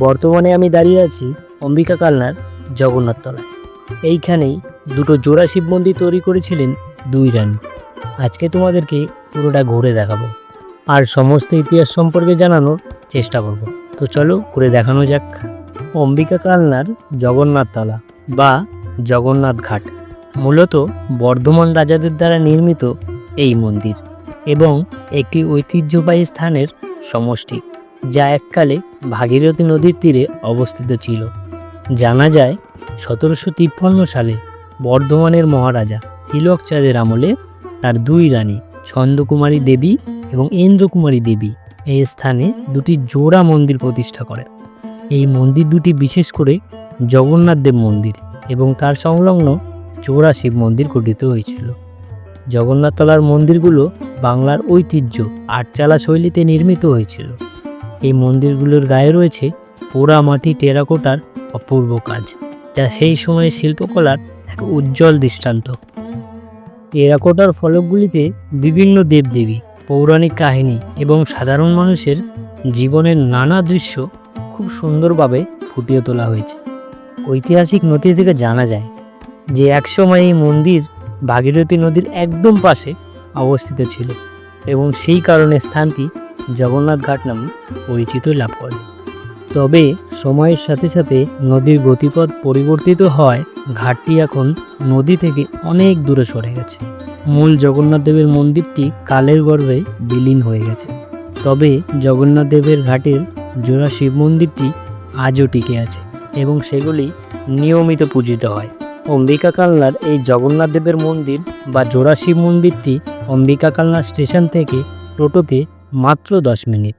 বর্তমানে আমি দাঁড়িয়ে আছি অম্বিকা কালনার জগন্নাথ তলায়। এইখানেই দুটো জোড়া শিব মন্দির তৈরি করেছিলেন দুই রানী। আজকে তোমাদেরকে পুরোটা ঘুরে দেখাবো আর সমস্ত ইতিহাস সম্পর্কে জানানোর চেষ্টা করব। তো চলো ঘুরে দেখানো যাক। অম্বিকা কালনার জগন্নাথ তলা বা জগন্নাথ ঘাট মূলত বর্ধমান রাজাদের দ্বারা নির্মিত এই মন্দির এবং একটি ঐতিহ্যবাহী স্থানের সমষ্টি, যা এককালে ভাগীরথী নদীর তীরে অবস্থিত ছিল। জানা যায় 1753 সালে বর্ধমানের মহারাজা তিলক চাঁদের আমলে তার দুই রানী ছন্দকুমারী দেবী এবং ইন্দ্রকুমারী দেবী এই স্থানে দুটি জোড়া মন্দির প্রতিষ্ঠা করেন। এই মন্দির দুটি বিশেষ করে জগন্নাথ দেব মন্দির এবং তার সংলগ্ন জোড়া শিব মন্দির গঠিত হয়েছিল। জগন্নাথ তলার মন্দিরগুলো বাংলার ঐতিহ্য আটচালা শৈলীতে নির্মিত হয়েছিল। এই মন্দিরগুলোর গায়ে রয়েছে পোড়া মাটি টেরাকোটার অপূর্ব কাজ, যা সেই সময়ের শিল্পকলার এক উজ্জ্বল দৃষ্টান্ত। টেরাকোটার ফলকগুলিতে বিভিন্ন দেবদেবী, পৌরাণিক কাহিনী এবং সাধারণ মানুষের জীবনের নানা দৃশ্য খুব সুন্দরভাবে ফুটিয়ে তোলা হয়েছে। ঐতিহাসিক নথি থেকে জানা যায় যে একসময় এই মন্দির ভাগীরথী নদীর একদম পাশে অবস্থিত ছিল এবং সেই কারণে স্থানটি জগন্নাথ ঘাট নামে পরিচিত লাভ করে। তবে সময়ের সাথে সাথে নদীর গতিপথ পরিবর্তিত হওয়ায় ঘাটটি এখন নদী থেকে অনেক দূরে সরে গেছে। মূল জগন্নাথ দেবের মন্দিরটি কালের গর্ভে বিলীন হয়ে গেছে। তবে জগন্নাথ দেবের ঘাটের জোড়া শিব মন্দিরটি আজও টিকে আছে এবং সেগুলি নিয়মিত পূজিত হয়। অম্বিকা কালনার এই জগন্নাথ দেবের মন্দির বা জোড়া শিব মন্দিরটি অম্বিকা কালনা স্টেশন থেকে টোটোতে মাত্র 10 মিনিট।